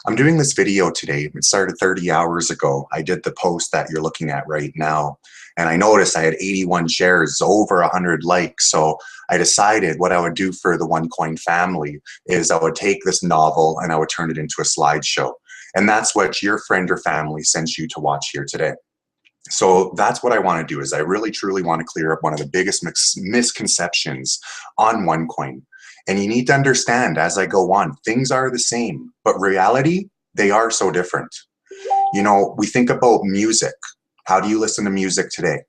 I'm doing this video today. It started 30 hours ago. I did the post that you're looking at right now. And I noticed I had 81 shares, over 100 likes. So I decided what I would do for the OneCoin family is I would take this novel and I would turn it into a slideshow. And that's what your friend or family sent you to watch here today. So that's what I want to do is I really truly want to clear up one of the biggest misconceptions on OneCoin. And you need to understand as I go on, things are the same, but reality, they are so different. You know, we think about music. How do you listen to music today?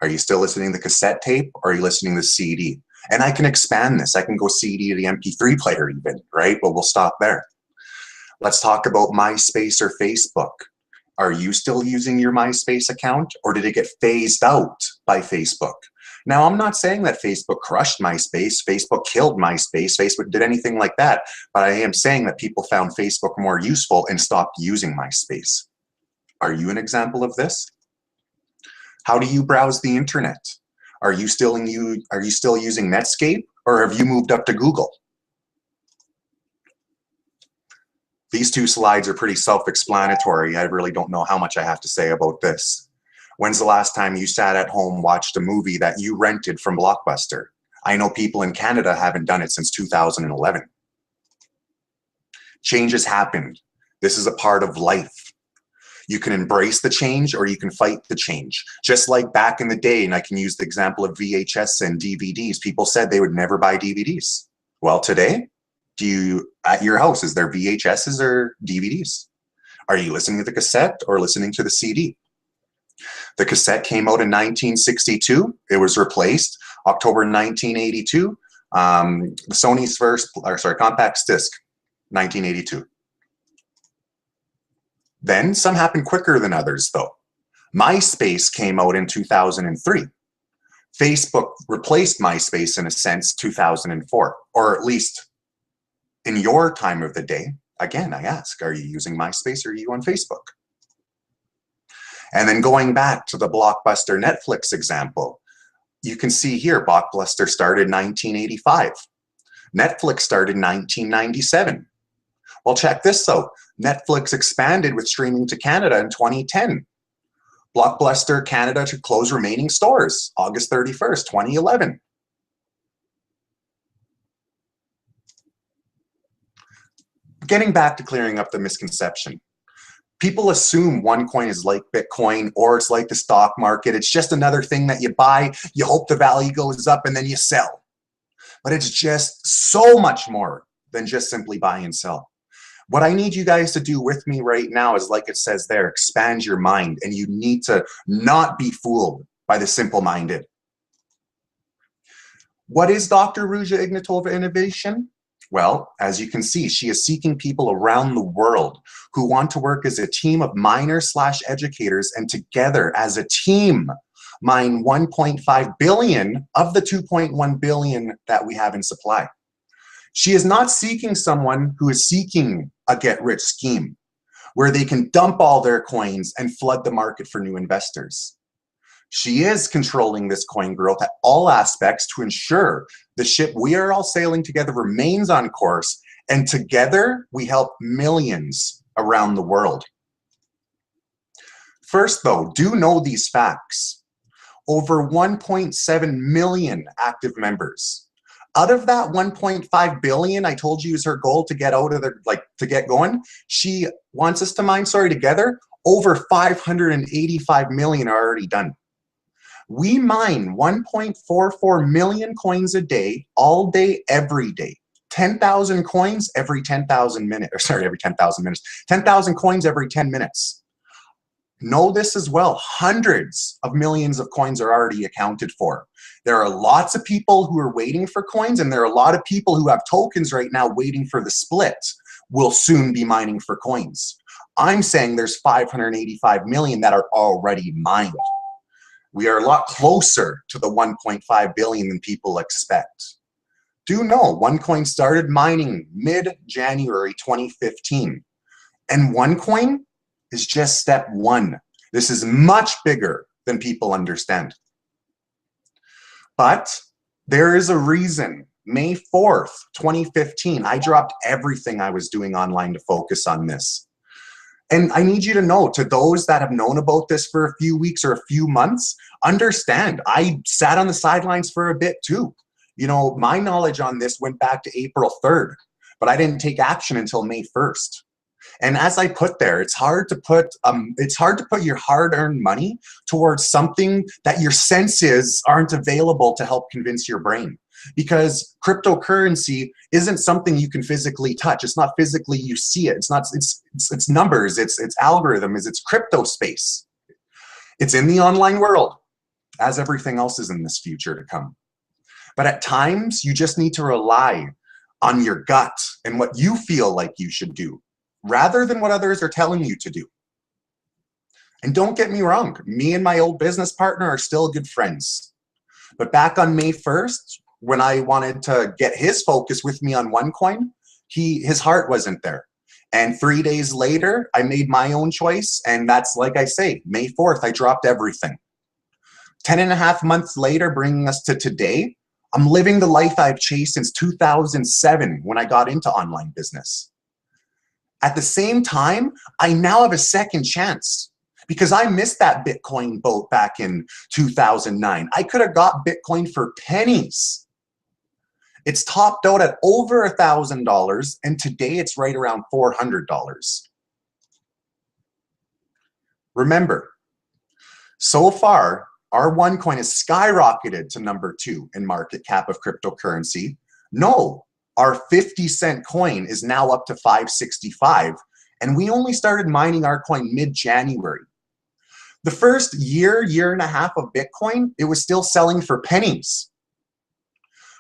Are you still listening to the cassette tape or are you listening to the CD? And I can expand this. I can go CD to the MP3 player even, right? But we'll stop there. Let's talk about MySpace or Facebook. Are you still using your MySpace account or did it get phased out by Facebook? Now, I'm not saying that Facebook crushed MySpace, Facebook killed MySpace, Facebook did anything like that, but I am saying that people found Facebook more useful and stopped using MySpace. Are you an example of this? How do you browse the internet? Are you still using Netscape or have you moved up to Google? These two slides are pretty self-explanatory. I really don't know how much I have to say about this. When's the last time you sat at home, watched a movie that you rented from Blockbuster? I know people in Canada haven't done it since 2011. Change has happened. This is a part of life. You can embrace the change or you can fight the change. Just like back in the day, and I can use the example of VHS and DVDs, people said they would never buy DVDs. Well, today, at your house, is there VHSs or DVDs? Are you listening to the cassette or listening to the CD? The cassette came out in 1962. It was replaced October 1982. The Sony's compact disc, 1982. Then some happened quicker than others though. MySpace came out in 2003. Facebook replaced MySpace in a sense 2004, or at least in your time of the day. Again, I ask, are you using MySpace or are you on Facebook? And then going back to the Blockbuster Netflix example, you can see here Blockbuster started in 1985. Netflix started in 1997. Well, check this out. Netflix expanded with streaming to Canada in 2010. Blockbuster Canada to close remaining stores, August 31st, 2011. Getting back to clearing up the misconception. People assume OneCoin is like Bitcoin or it's like the stock market. It's just another thing that you buy, you hope the value goes up and then you sell. But it's just so much more than just simply buy and sell. What I need you guys to do with me right now is, like it says there, expand your mind, and you need to not be fooled by the simple-minded. What is Dr. Ruja Ignatova Innovation? Well, as you can see, she is seeking people around the world who want to work as a team of miners/educators and together as a team mine 1.5 billion of the 2.1 billion that we have in supply. She is not seeking someone who is seeking a get-rich scheme where they can dump all their coins and flood the market for new investors. She is controlling this coin growth at all aspects to ensure the ship we are all sailing together remains on course, and together we help millions around the world. First though, do know these facts. Over 1.7 million active members. Out of that 1.5 billion I told you is her goal to get out of the, to get going, she wants us to mine, together, over 585 million are already done. We mine 1.44 million coins a day, all day, every day. 10,000 coins every 10,000 minutes, every 10,000 minutes. 10,000 coins every 10 minutes. Know this as well, hundreds of millions of coins are already accounted for. There are lots of people who are waiting for coins, and there are a lot of people who have tokens right now waiting for the split. Will soon be mining for coins. I'm saying there's 585 million that are already mined. We are a lot closer to the 1.5 billion than people expect. Do know OneCoin started mining mid-January 2015. And OneCoin is just step one. This is much bigger than people understand. But there is a reason May 4th, 2015, I dropped everything I was doing online to focus on this. And I need you to know, to those that have known about this for a few weeks or a few months, understand, I sat on the sidelines for a bit too. You know, my knowledge on this went back to April 3rd, but I didn't take action until May 1st. And as I put there, it's hard to put your hard-earned money towards something that your senses aren't available to help convince your brain. Because cryptocurrency isn't something you can physically touch. It's not physically, you see it. It's numbers, it's algorithms, it's crypto space. It's in the online world, as everything else is in this future to come. But at times, you just need to rely on your gut and what you feel like you should do, rather than what others are telling you to do. And don't get me wrong, me and my old business partner are still good friends. But back on May 1st, when I wanted to get his focus with me on OneCoin, his heart wasn't there. And 3 days later, I made my own choice. And that's, like I say, May 4th, I dropped everything. 10.5 months later, bringing us to today, I'm living the life I've chased since 2007 when I got into online business. At the same time, I now have a second chance because I missed that Bitcoin boat back in 2009. I could have got Bitcoin for pennies. It's topped out at over $1,000, and today it's right around $400. Remember, so far, our OneCoin has skyrocketed to number 2 in market cap of cryptocurrency. No, our 50-cent coin is now up to $5.65, and we only started mining our coin mid-January. The first year and a half of Bitcoin, it was still selling for pennies.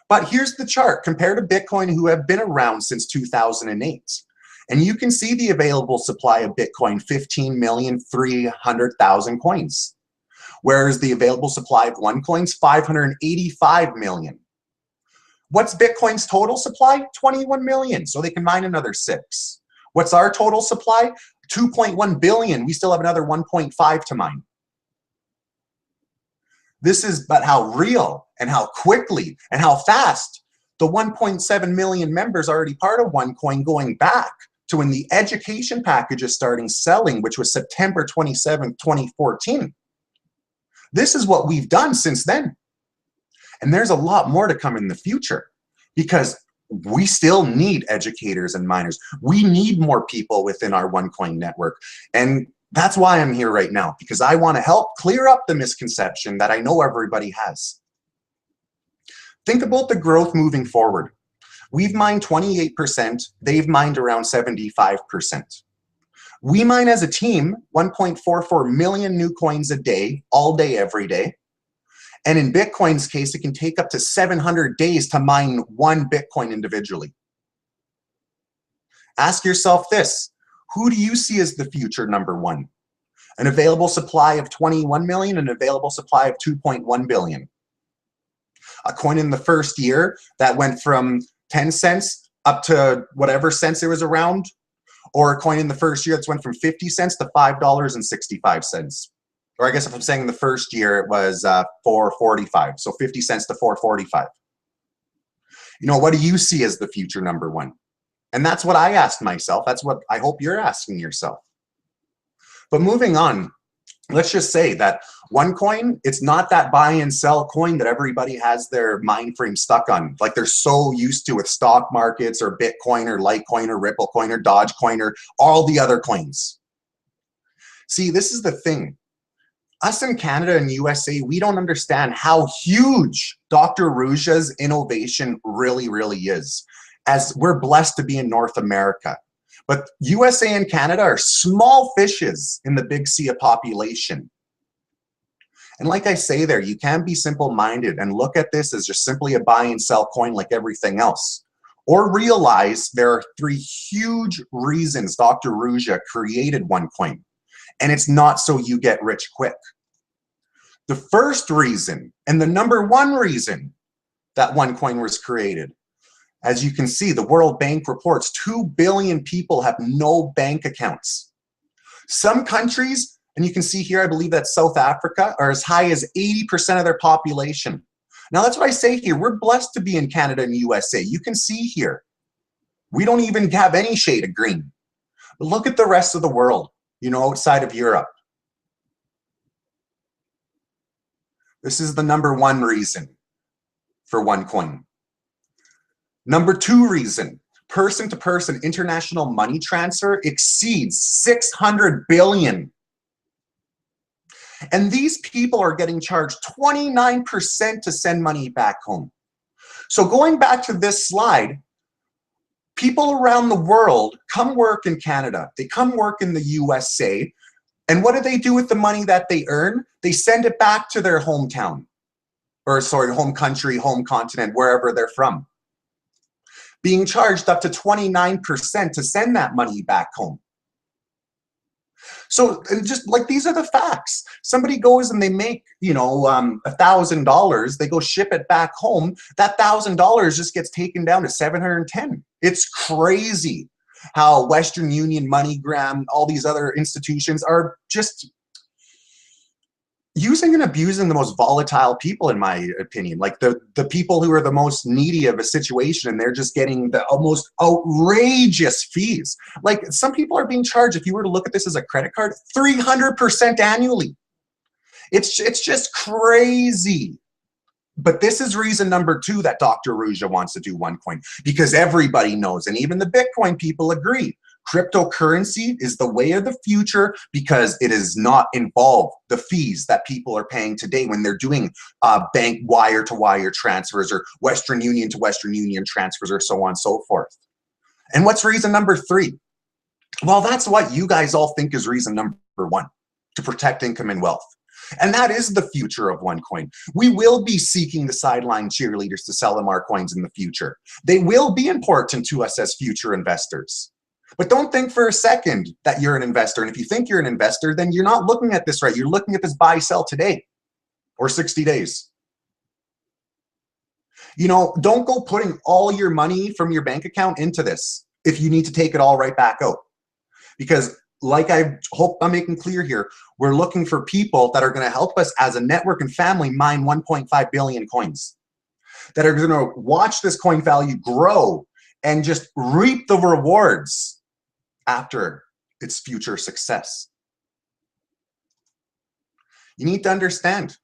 But here's the chart. Compare to Bitcoin, who have been around since 2008. And you can see the available supply of Bitcoin, 15,300,000 coins. Whereas the available supply of OneCoin's 585 million. What's Bitcoin's total supply? 21 million, so they can mine another 6. What's our total supply? 2.1 billion. We still have another 1.5 to mine. This is but how real and how quickly and how fast the 1.7 million members are already part of OneCoin, going back to when the education package is starting selling, which was September 27th, 2014. This is what we've done since then. And there's a lot more to come in the future because we still need educators and miners. We need more people within our OneCoin network. And that's why I'm here right now, because I want to help clear up the misconception that I know everybody has. Think about the growth moving forward. We've mined 28%, they've mined around 75%. We mine as a team 1.44 million new coins a day, all day, every day. And in Bitcoin's case, it can take up to 700 days to mine one Bitcoin individually. Ask yourself this, who do you see as the future number 1? An available supply of 21 million, an available supply of 2.1 billion. A coin in the first year that went from 10 cents up to whatever cents it was around, or a coin in the first year that's went from 50 cents to $5.65. Or I guess if I'm saying in the first year, it was $4.45. So 50 cents to $4.45. You know, what do you see as the future number 1? And that's what I asked myself. That's what I hope you're asking yourself. But moving on, let's just say that OneCoin, it's not that buy and sell coin that everybody has their mind frame stuck on. Like they're so used to with stock markets or Bitcoin or Litecoin or Ripple coin or Dogecoin or all the other coins. See, this is the thing. Us in Canada and USA, we don't understand how huge Dr. Ruja's innovation really, really is, as we're blessed to be in North America. But USA and Canada are small fishes in the big sea of population. And like I say there, you can be simple-minded and look at this as just simply a buy and sell coin like everything else. Or realize there are 3 huge reasons Dr. Ruja created OneCoin. And it's not so you get rich quick. The first reason, and the number 1 reason that OneCoin was created, as you can see, the World Bank reports 2 billion people have no bank accounts. Some countries, and you can see here, I believe that's South Africa, are as high as 80% of their population Now, that's what I say here. We're blessed to be in Canada and USA. You can see here, we don't even have any shade of green. But look at the rest of the world, outside of Europe. This is the #1 reason for OneCoin. #2 reason, person-to-person international money transfer exceeds 600 billion. And these people are getting charged 29% to send money back home. So going back to this slide, people around the world come work in Canada, they come work in the USA, and what do they do with the money that they earn? They send it back to their hometown, or sorry, home country, home continent, wherever they're from, being charged up to 29% to send that money back home. So, and just like, these are the facts. Somebody goes and they make, $1,000, they go ship it back home, that $1,000 just gets taken down to 710. It's crazy how Western Union, MoneyGram, all these other institutions are just using and abusing the most volatile people, in my opinion. Like the people who are the most needy of a situation, and they're just getting the almost outrageous fees. Like, some people are being charged, if you were to look at this as a credit card, 300% annually. It's just crazy. But this is reason #2 that Dr. Ruja wants to do OneCoin, because everybody knows, and even the Bitcoin people agree, cryptocurrency is the way of the future, because it does not involve the fees that people are paying today when they're doing bank wire-to-wire transfers, or Western Union to Western Union transfers, or so on and so forth. And what's reason #3? Well, that's what you guys all think is reason #1, to protect income and wealth. And that is the future of OneCoin. We will be seeking the sideline cheerleaders to sell them our coins in the future. They will be important to us as future investors. But don't think for a second that you're an investor. And if you think you're an investor, then you're not looking at this right. You're looking at this buy, sell today, or 60 days. Don't go putting all your money from your bank account into this if you need to take it all right back out. Because, like I hope I'm making clear here, we're looking for people that are going to help us as a network and family mine 1.5 billion coins, that are going to watch this coin value grow and just reap the rewards after its future success. You need to understand,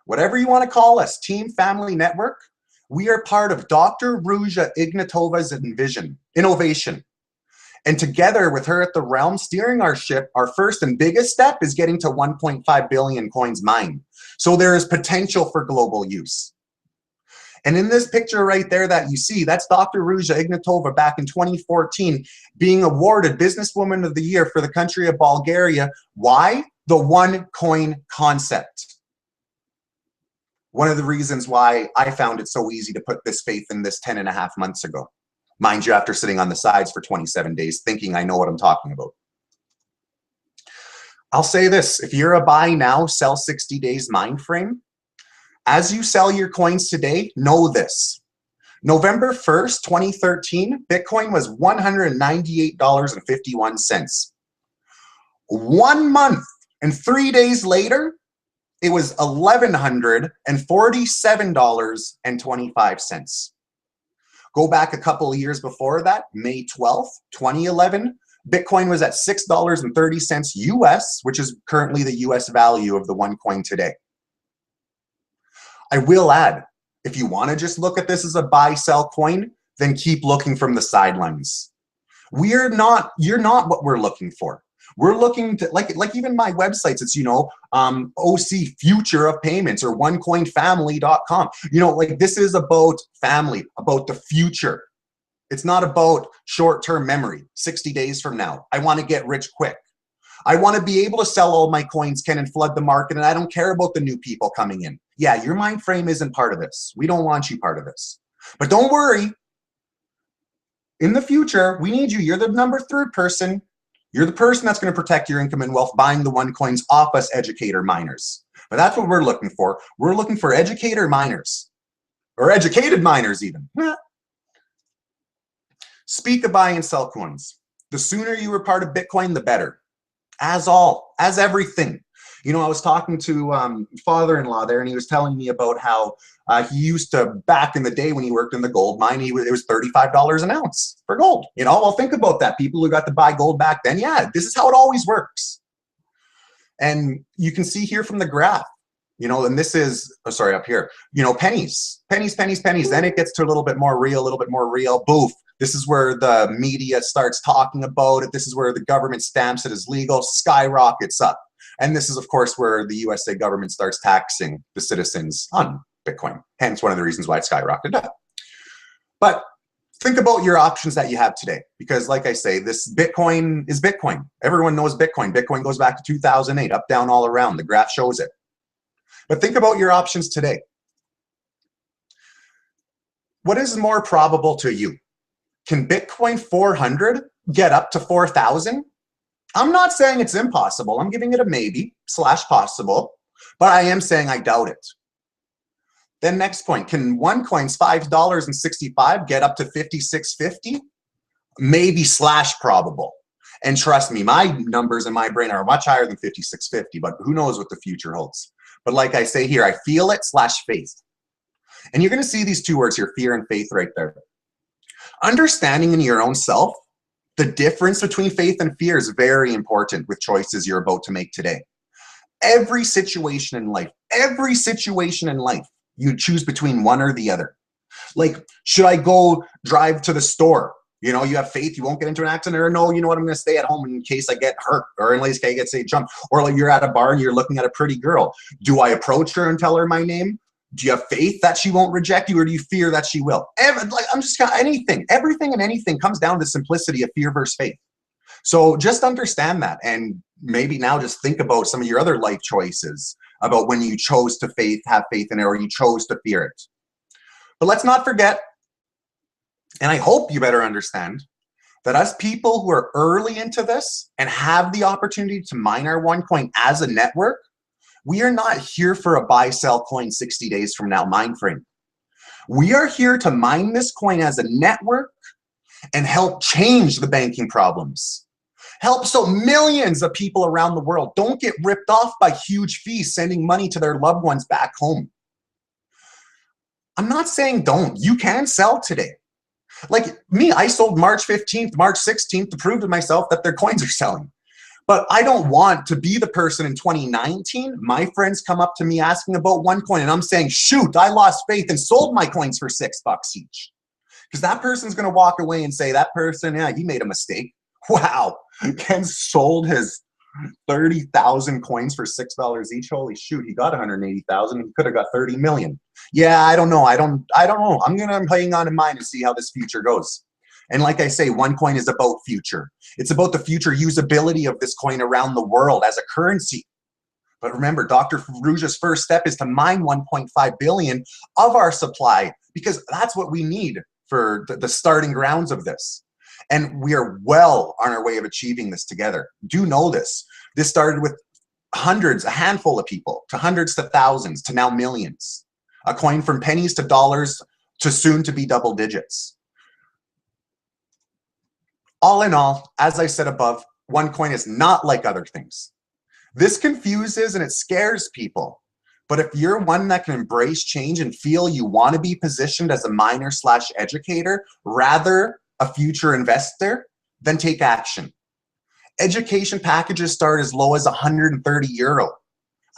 whatever you want to call us, team, family, network, we are part of Dr. Ruja Ignatova's innovation. And together with her at the realm steering our ship, our first and biggest step is getting to 1.5 billion coins mined. So there is potential for global use. And in this picture right there that you see, that's Dr. Ruja Ignatova back in 2014 being awarded Businesswoman of the Year for the country of Bulgaria. Why? The OneCoin concept. One of the reasons why I found it so easy to put this faith in this 10.5 months ago. Mind you, after sitting on the sides for 27 days, thinking I know what I'm talking about. I'll say this, if you're a buy now, sell 60 days mind frame, as you sell your coins today, know this. November 1st, 2013, Bitcoin was $198.51. 1 month and 3 days later, it was $1,147.25. Go back a couple of years before that, May 12th, 2011, Bitcoin was at $6.30 US, which is currently the US value of the OneCoin today. I will add, if you want to just look at this as a buy-sell coin, then keep looking from the sidelines. You're not what we're looking for. We're looking to, like even my websites, it's, OC Future of Payments or onecoinfamily.com. Like, this is about family, about the future. It's not about short-term memory, 60 days from now. I want to get rich quick. I want to be able to sell all my coins, Ken, and flood the market, and I don't care about the new people coming in. Yeah, your mind frame isn't part of this. We don't want you part of this. But don't worry. In the future, we need you. You're the #3 person. You're the person that's going to protect your income and wealth buying the OneCoins off us educator miners. But that's what we're looking for. We're looking for educator miners, or educated miners even. Speak of buy and sell coins. The sooner you are part of Bitcoin, the better. As everything. You know, I was talking to father-in-law there, and he was telling me about how he used to, back in the day when he worked in the gold mine, it was $35 an ounce for gold. You know, well, think about that. People who got to buy gold back then, yeah, this is how it always works. And you can see here from the graph, you know, and this is, oh, sorry, up here, you know, pennies. Then it gets to a little bit more real, Boof. This is where the media starts talking about it. This is where the government stamps it as legal, skyrockets up. And this is, of course, where the USA government starts taxing the citizens on Bitcoin. Hence, one of the reasons why it skyrocketed up. But think about your options that you have today. Because like I say, this Bitcoin is Bitcoin. Everyone knows Bitcoin. Bitcoin goes back to 2008, up, down, all around. The graph shows it. But think about your options today. What is more probable to you? Can Bitcoin 400 get up to 4,000? I'm not saying it's impossible. I'm giving it a maybe / possible, but I am saying I doubt it. Then next point, can OneCoin's $5.65 get up to 56.50? Maybe / probable. And trust me, my numbers in my brain are much higher than 56.50, but who knows what the future holds. But like I say here, I feel it / faith. And you're going to see these two words here, fear and faith, right there. Understanding in your own self the difference between faith and fear is very important with choices you're about to make today. Every situation in life, you choose between one or the other. Like, should I go drive to the store? You know, you have faith you won't get into an accident, or no, you know what, I'm going to stay at home in case I get hurt, or in case I get, say, jumped. Or like you're at a bar and you're looking at a pretty girl. Do I approach her and tell her my name? Do you have faith that she won't reject you, or do you fear that she will? Everything and anything comes down to simplicity of fear versus faith. So just understand that, and maybe now just think about some of your other life choices about when you chose to have faith in it, or you chose to fear it. But let's not forget, and I hope you better understand, that us people who are early into this and have the opportunity to mine our OneCoin as a network, we are not here for a buy-sell coin 60 days from now mind frame. We are here to mine this coin as a network and help change the banking problems. Help so millions of people around the world don't get ripped off by huge fees sending money to their loved ones back home. I'm not saying don't. You can sell today. Like me, I sold March 15th, March 16th to prove to myself that their coins are selling. But I don't want to be the person in 2019, my friends come up to me asking about OneCoin, and I'm saying, shoot, I lost faith and sold my coins for $6 each. Because that person's going to walk away and say, that person, yeah, he made a mistake. Wow, Ken sold his 30,000 coins for $6 each. Holy shoot, he got 180,000. He could have got 30 million. Yeah, I don't know. I don't know. I'm going to hang on in mind and see how this future goes. And like I say, OneCoin is about future. It's about the future usability of this coin around the world as a currency. But remember, Dr. Farrugia's first step is to mine 1.5 billion of our supply, because that's what we need for the starting grounds of this. And we are well on our way of achieving this together. Do know this. This started with hundreds, a handful of people, to hundreds to thousands, to now millions. A coin from pennies to dollars to soon to be double digits. All in all, as I said above, OneCoin is not like other things. This confuses and it scares people. But if you're one that can embrace change and feel you want to be positioned as a miner / educator, rather a future investor, then take action. Education packages start as low as €130.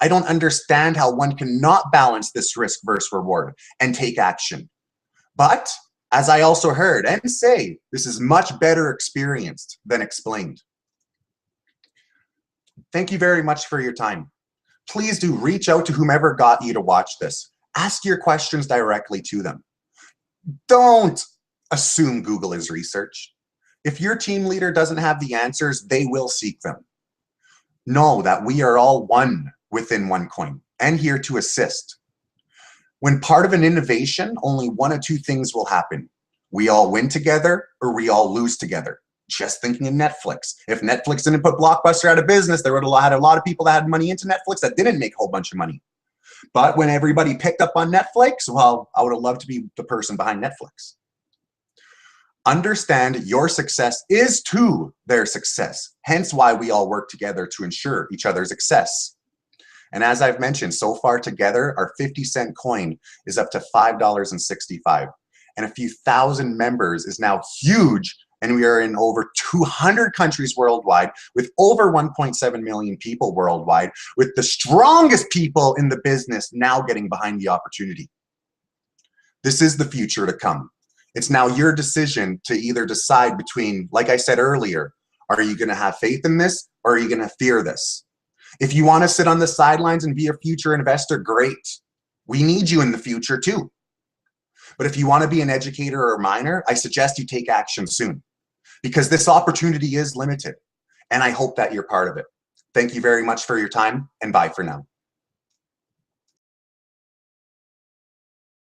I don't understand how one cannot balance this risk versus reward and take action. But as I also heard and say, this is much better experienced than explained. Thank you very much for your time. Please do reach out to whomever got you to watch this. Ask your questions directly to them. Don't assume Google is research. If your team leader doesn't have the answers, they will seek them. Know that we are all one within OneCoin and here to assist. When part of an innovation, only one of two things will happen. We all win together or we all lose together. Just thinking of Netflix. If Netflix didn't put Blockbuster out of business, there would have had a lot of people that had money into Netflix that didn't make a whole bunch of money. But when everybody picked up on Netflix, well, I would have loved to be the person behind Netflix. Understand your success is to their success. Hence why we all work together to ensure each other's success. And as I've mentioned, so far together, our 50-cent coin is up to $5.65. And a few thousand members is now huge. And we are in over 200 countries worldwide with over 1.7 million people worldwide, with the strongest people in the business now getting behind the opportunity. This is the future to come. It's now your decision to either decide between, like I said earlier, are you going to have faith in this or are you going to fear this? If you want to sit on the sidelines and be a future investor, great. We need you in the future too. But if you want to be an educator or a miner, I suggest you take action soon, because this opportunity is limited, and I hope that you're part of it. Thank you very much for your time, and bye for now.